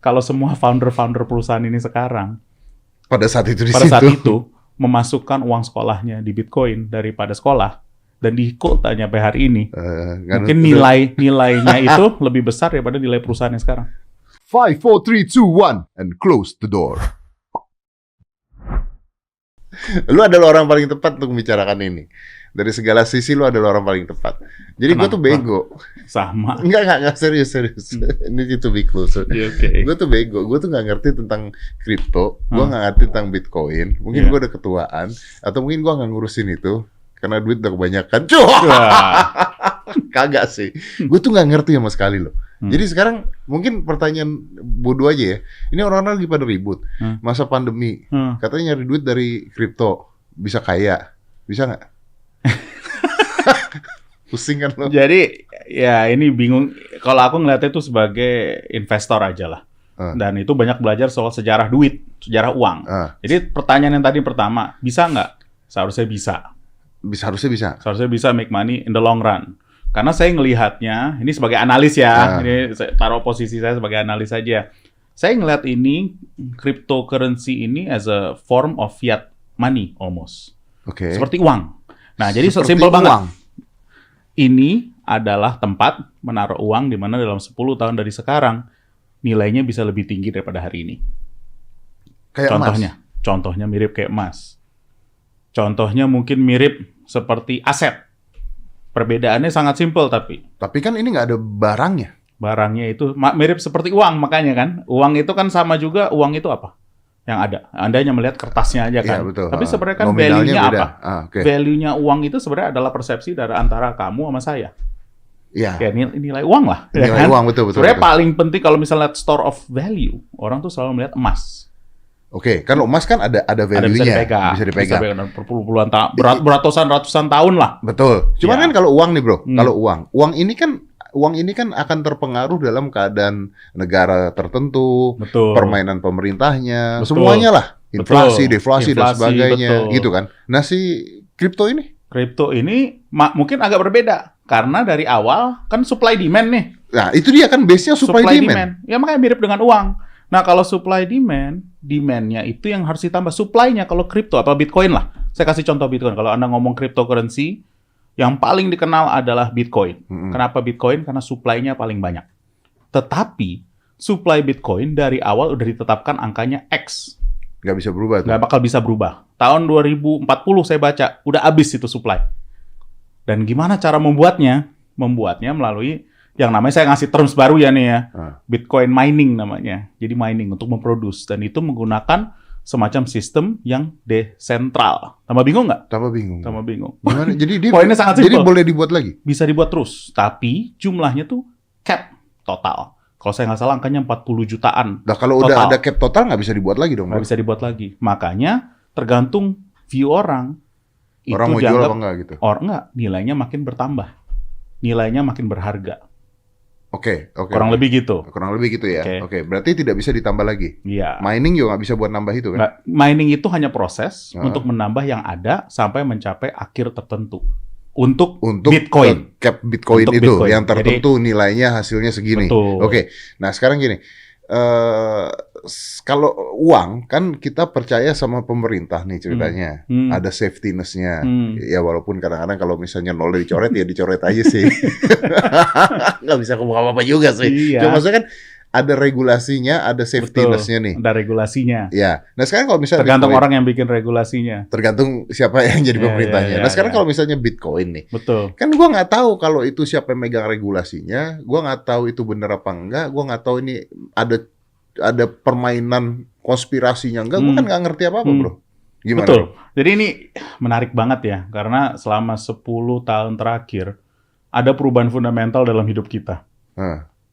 kalau semua founder-founder perusahaan ini sekarang Pada saat itu pada saat itu memasukkan uang sekolahnya di Bitcoin daripada sekolah dan di-hold aja sampai hari ini, mungkin nilainya itu lebih besar daripada nilai perusahaannya sekarang. 5, 4, 3, 2, 1 and close the door. Lu adalah orang paling tepat untuk membicarakan ini. Dari segala sisi lu adalah orang paling tepat. Jadi gue tuh bego. Sama. Enggak, serius. Ini to be close. Okay. Gue tuh bego. Gue tuh nggak ngerti tentang kripto. Gue nggak ngerti tentang Bitcoin. Mungkin gue udah ketuaan. Atau mungkin gue nggak ngurusin itu. Karena duit udah kebanyakan. Kagak sih. Gue tuh nggak ngerti sama sekali loh. Jadi sekarang mungkin pertanyaan bodoh aja ya. Ini orang-orang lagi pada ribut. Masa pandemi. Katanya nyari duit dari kripto. Bisa kaya. Bisa nggak? Pusing kan lo? Jadi ya ini bingung. Kalau aku ngeliatnya itu sebagai investor aja lah. Dan itu banyak belajar soal sejarah duit, sejarah uang. Jadi pertanyaan yang tadi pertama, bisa nggak? Seharusnya bisa. Seharusnya bisa make money in the long run. Karena saya ngelihatnya, ini sebagai analis ya, ini saya taruh posisi saya sebagai analis saja. Saya ngelihat ini cryptocurrency ini as a form of fiat money almost. Seperti uang. Nah, jadi simpel banget. Ini adalah tempat menaruh uang di mana dalam 10 tahun dari sekarang nilainya bisa lebih tinggi daripada hari ini. Contohnya mirip kayak emas. Contohnya mungkin mirip seperti aset. Perbedaannya sangat simpel tapi kan ini nggak ada barangnya. Barangnya itu mirip seperti uang, makanya kan. Uang itu kan sama juga, uang itu apa? Yang ada. Anda hanya melihat kertasnya aja kan. Ya, betul. Tapi sebenarnya kan value-nya apa? Value-nya uang itu sebenarnya adalah persepsi dari antara kamu sama saya. Iya. Kayak nilai uang lah. Nilai uang, betul. Sebenarnya paling penting kalau misalnya store of value, orang tuh selalu melihat emas. Kan emas kan ada value-nya. Bisa dipegang. Berpuluh-puluhan tahun, ratusan tahun lah. Betul. Cuman kan kalau uang nih bro, kalau uang ini kan akan terpengaruh dalam keadaan negara tertentu, permainan pemerintahnya, semuanya lah, inflasi, deflasi dan sebagainya, gitu kan. Nah si kripto ini mungkin agak berbeda karena dari awal kan supply demand nih. Nah itu dia kan base-nya supply demand. Ya makanya mirip dengan uang. Nah kalau supply demand-nya itu yang harus ditambah supply-nya kalau kripto atau Bitcoin lah. Saya kasih contoh Bitcoin. Kalau Anda ngomong cryptocurrency, yang paling dikenal adalah Bitcoin. Kenapa Bitcoin? Karena supply-nya paling banyak. Tetapi, supply Bitcoin dari awal udah ditetapkan angkanya X. Nggak bisa berubah tuh. Nggak bakal bisa berubah. Tahun 2040 saya baca, udah habis itu supply. Dan gimana cara membuatnya? Membuatnya melalui, yang namanya saya ngasih terms baru ya nih ya. Bitcoin mining namanya. Jadi mining untuk memproduce. Dan itu menggunakan semacam sistem yang desentral. Tambah bingung nggak? Tambah bingung. Gimana? Jadi poinnya sangat simpel. Jadi boleh dibuat lagi? Bisa dibuat terus, tapi jumlahnya tuh cap total. Kalau saya nggak salah angkanya 40 jutaan. Nah kalau udah ada cap total nggak bisa dibuat lagi dong? Nggak bisa dibuat lagi. Makanya tergantung view orang. Orang mau jual apa enggak gitu? Enggak, nilainya makin bertambah. Nilainya makin berharga. Oke. Kurang lebih gitu. Kurang lebih gitu ya. Oke. Berarti tidak bisa ditambah lagi. Iya. Mining juga nggak bisa buat nambah itu kan? Nggak, mining itu hanya proses untuk menambah yang ada sampai mencapai akhir tertentu. Untuk Bitcoin. Cap Bitcoin itu Bitcoin. Yang tertentu. Jadi, nilainya hasilnya segini. Betul. Oke. Nah sekarang gini. Kalau uang kan kita percaya sama pemerintah nih ceritanya. Ada safety-ness-nya. Ya walaupun kadang-kadang kalau misalnya nolnya dicoret ya dicoret aja sih. Nggak bisa ngomong apa-apa juga sih. Iya. Cuma maksudnya kan ada regulasinya, ada safety-ness-nya nih. Ada regulasinya. Ya. Nah sekarang kalau misalnya tergantung Bitcoin, orang yang bikin regulasinya. Tergantung siapa yang jadi pemerintahnya. Nah sekarang kalau misalnya Bitcoin nih. Betul. Kan gua nggak tahu kalau itu siapa yang megang regulasinya. Gua nggak tahu itu benar apa enggak. Gua nggak tahu ini ada permainan konspirasinya enggak, gue kan nggak ngerti apa-apa, bro. Gimana? Betul. Jadi ini menarik banget ya, karena selama 10 tahun terakhir, ada perubahan fundamental dalam hidup kita.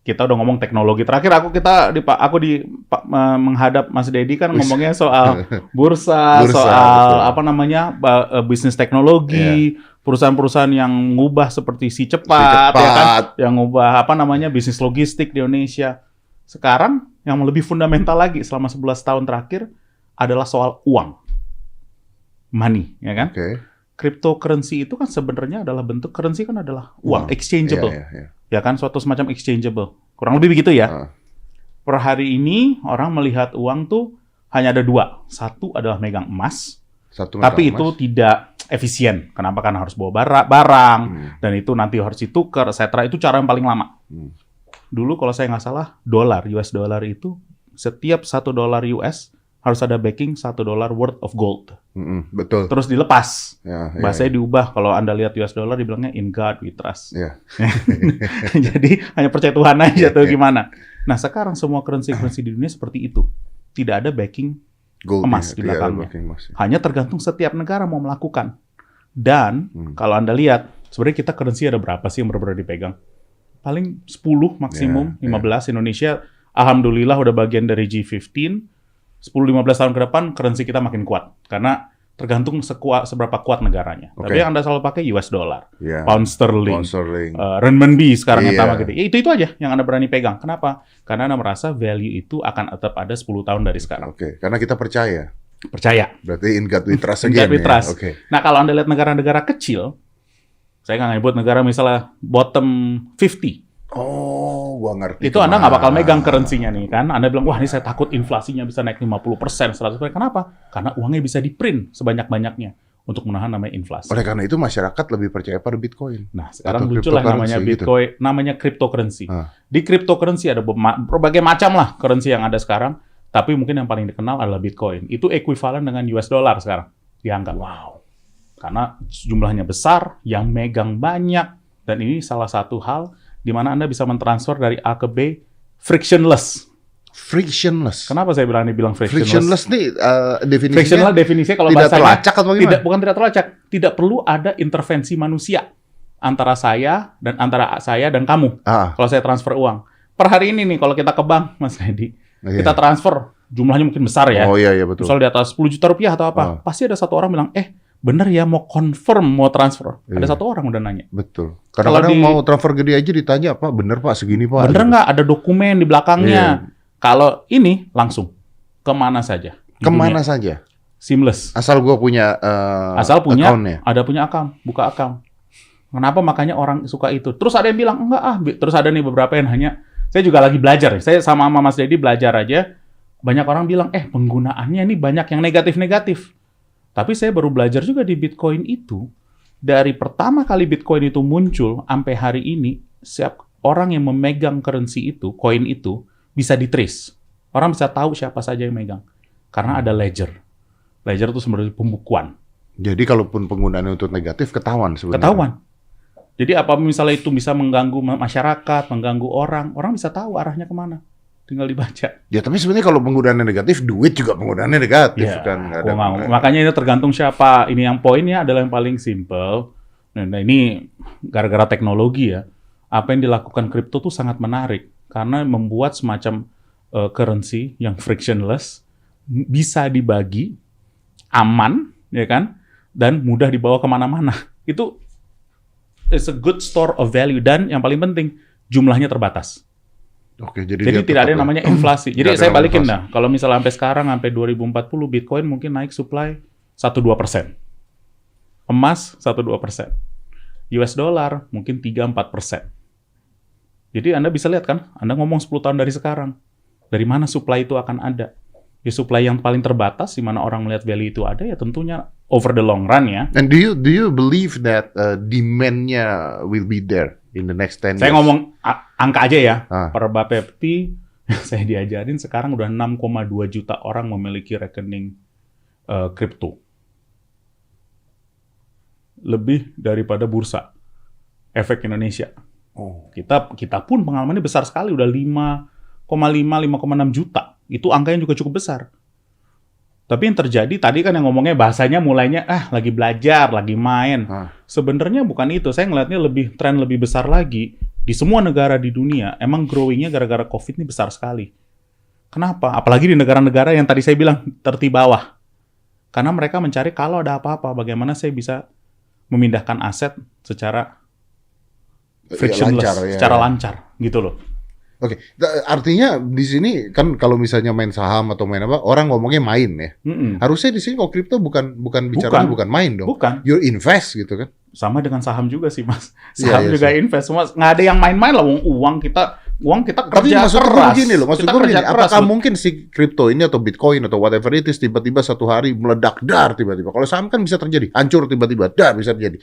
Kita udah ngomong teknologi. Terakhir aku menghadap Mas Dedi kan ngomongnya soal bursa soal betul. Bisnis teknologi, perusahaan-perusahaan yang ngubah seperti si cepat. Ya kan? Yang ngubah bisnis logistik di Indonesia. Sekarang yang lebih fundamental lagi selama 11 tahun terakhir adalah soal uang. Money, ya kan? Cryptocurrency itu kan sebenarnya adalah bentuk currency kan adalah uang, exchangeable. Ya kan, suatu semacam exchangeable. Kurang lebih begitu ya. per hari ini orang melihat uang tuh hanya ada dua. Satu adalah megang emas, tapi itu tidak efisien. Kenapa? Karena harus bawa barang, dan itu nanti harus ditukar, etc. Itu cara yang paling lama. Dulu kalau saya nggak salah, US dollar itu setiap $1 US harus ada backing $1 worth of gold. Betul. Terus dilepas. Bahasanya diubah. Kalau Anda lihat US dollar dibilangnya in God we trust. Jadi hanya percaya Tuhan aja tuh gimana. Nah sekarang semua currency di dunia seperti itu. Tidak ada backing gold, emas di belakangnya. Hanya tergantung setiap negara mau melakukan. Dan kalau Anda lihat, sebenarnya kita currency ada berapa sih yang benar-benar dipegang? Paling 10 maksimum, 15. Indonesia alhamdulillah udah bagian dari G15. 10-15 tahun ke depan, currency kita makin kuat. Karena tergantung seberapa kuat negaranya. Tapi yang Anda selalu pakai US dollar, pound sterling, renminbi sekarang yang tambah gede. Itu aja yang Anda berani pegang. Kenapa? Karena Anda merasa value itu akan tetap ada 10 tahun dari sekarang. Karena kita percaya. Berarti in God we trust again. Nah, kalau Anda lihat negara-negara kecil, saya nggak nyebut negara misalnya bottom 50. Gua ngerti. Itu Anda nggak bakal megang currency-nya nih kan. Anda bilang, wah ini saya takut inflasinya bisa naik 50%, 100%. Kenapa? Karena uangnya bisa di-print sebanyak-banyaknya untuk menahan namanya inflasi. Oleh karena itu masyarakat lebih percaya pada Bitcoin. Nah, sekarang muncullah namanya Bitcoin, namanya cryptocurrency. Di cryptocurrency ada berbagai macam lah currency yang ada sekarang, tapi mungkin yang paling dikenal adalah Bitcoin. Itu ekuivalen dengan US dollar sekarang dianggap. Wow. Karena jumlahnya besar, yang megang banyak, dan ini salah satu hal di mana Anda bisa mentransfer dari A ke B frictionless. Kenapa saya bilang frictionless? Frictionless nih definisinya. Frictionless definisinya kalau tidak bahasanya terlacak atau gimana? Bukan tidak terlacak. Tidak perlu ada intervensi manusia antara saya dan kamu. Kalau saya transfer uang. Per hari ini nih kalau kita ke bank, Mas Nedi, kita transfer jumlahnya mungkin besar ya. Iya betul. Misal di atas 10 juta rupiah atau apa. Pasti ada satu orang bilang, bener ya mau confirm mau transfer. Ada satu orang udah nanya. Betul. Kadang-kadang mau transfer gede aja ditanya, Pak, bener Pak segini Pak. Bener nggak? Ada dokumen di belakangnya. Kalau ini langsung kemana saja. Kemana saja. Seamless. Asal gua punya. Account-nya. Ada punya account, buka account. Kenapa makanya orang suka itu? Terus ada yang bilang enggak Terus ada nih beberapa yang hanya. Saya juga lagi belajar. Saya sama Mas Dedi belajar aja. Banyak orang bilang penggunaannya ini banyak yang negatif-negatif. Tapi saya baru belajar juga di Bitcoin itu, dari pertama kali Bitcoin itu muncul, sampai hari ini, setiap orang yang memegang currency itu, koin itu, bisa di-trace. Orang bisa tahu siapa saja yang megang. Karena ada ledger. Ledger itu sebenarnya pembukuan. Jadi kalaupun penggunaannya untuk negatif, ketahuan sebenarnya? Ketahuan. Jadi apa misalnya itu bisa mengganggu masyarakat, mengganggu orang bisa tahu arahnya kemana. Tinggal dibaca. Ya tapi sebenarnya kalau penggunaannya negatif, duit juga penggunaannya negatif kan. Makanya ini tergantung siapa. Ini yang poinnya adalah yang paling simple. Nah ini gara-gara teknologi ya. Apa yang dilakukan kripto tuh sangat menarik karena membuat semacam currency yang frictionless bisa dibagi, aman, ya kan, dan mudah dibawa kemana-mana. Itu is a good store of value dan yang paling penting jumlahnya terbatas. Jadi tidak ada yang namanya inflasi. Jadi saya balikin dah. Kalau misalnya sampai sekarang, sampai 2040, Bitcoin mungkin naik supply 1-2%. Emas 1-2%. US dollar mungkin 3-4%. Jadi Anda bisa lihat kan, Anda ngomong 10 tahun dari sekarang. Dari mana supply itu akan ada? Ya supply yang paling terbatas, di mana orang melihat value itu ada, ya tentunya over the long run ya. And do you believe that demand-nya will be there in the next 10 years? Saya ngomong angka aja ya. Per Bapepti, saya diajarin sekarang udah 6,2 juta orang memiliki rekening kripto. Lebih daripada bursa efek Indonesia. Kita pun pengalamannya besar sekali, udah 5,6 juta. Itu angkanya juga cukup besar. Tapi yang terjadi tadi kan yang ngomongnya bahasanya mulainya lagi belajar, lagi main. Sebenarnya bukan itu. Saya ngelihatnya tren lebih besar lagi. Di semua negara di dunia emang growing-nya gara-gara COVID ini besar sekali. Kenapa? Apalagi di negara-negara yang tadi saya bilang terti bawah. Karena mereka mencari kalau ada apa-apa bagaimana saya bisa memindahkan aset secara frictionless, secara lancar gitu loh. Oke, artinya di sini kan kalau misalnya main saham atau main apa, orang ngomongnya main ya. Harusnya di sini kalau kripto bukan bicara bukan main dong. Bukan. You invest gitu kan. Sama dengan saham juga sih Mas. Saham juga invest. Semua nggak ada yang main-main lah. Uang kita uang kita Tapi kerja maksud gue keras. begini loh, maksud Kita gue kerja begini, keras, apakah loh. mungkin si kripto ini atau Bitcoin atau whatever it is tiba-tiba satu hari meledak dar tiba-tiba. Kalau saham kan bisa terjadi, hancur tiba-tiba dar bisa terjadi.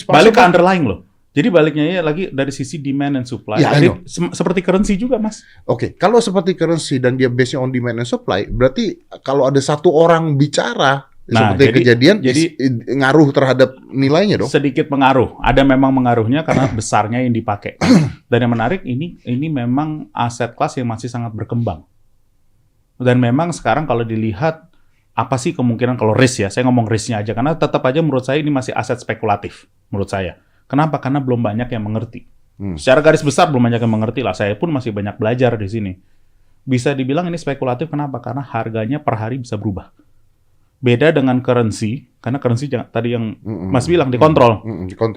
Balik ke underlying loh. Jadi baliknya ya lagi dari sisi demand and supply. Ya, Jadi, seperti currency juga, Mas. Oke, kalau seperti currency dan dia based on demand and supply, berarti kalau ada satu orang bicara seperti kejadian, jadi ngaruh terhadap nilainya dong. Sedikit pengaruh, ada memang mengaruhnya karena besarnya yang dipakai. Dan yang menarik ini memang aset kelas yang masih sangat berkembang. Dan memang sekarang kalau dilihat apa sih kemungkinan kalau risk ya, saya ngomong risknya aja karena tetap aja menurut saya ini masih aset spekulatif menurut saya. Kenapa? Karena belum banyak yang mengerti. Secara garis besar belum banyak yang mengerti lah. Saya pun masih banyak belajar di sini. Bisa dibilang ini spekulatif kenapa? Karena harganya per hari bisa berubah. Beda dengan currency, karena currency tadi yang Mas bilang dikontrol.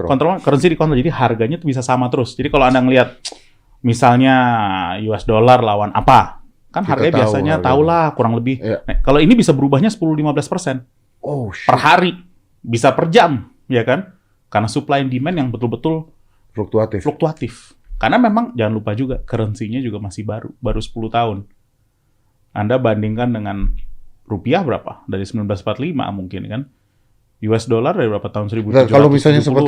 Kontrol currency dikontrol, jadi harganya tuh bisa sama terus. Jadi kalau Anda ngelihat misalnya US dollar lawan apa, kan harganya biasanya tahulah kurang lebih. Ya. Nah, kalau ini bisa berubahnya 10-15%. Per hari, bisa per jam, ya kan? Karena supply and demand yang betul-betul fluktuatif. Karena memang jangan lupa juga currency-nya juga masih baru 10 tahun. Anda bandingkan dengan rupiah berapa? Dari 1945 mungkin kan. US dollar dari berapa tahun? 1700. Kalau misalnya seperti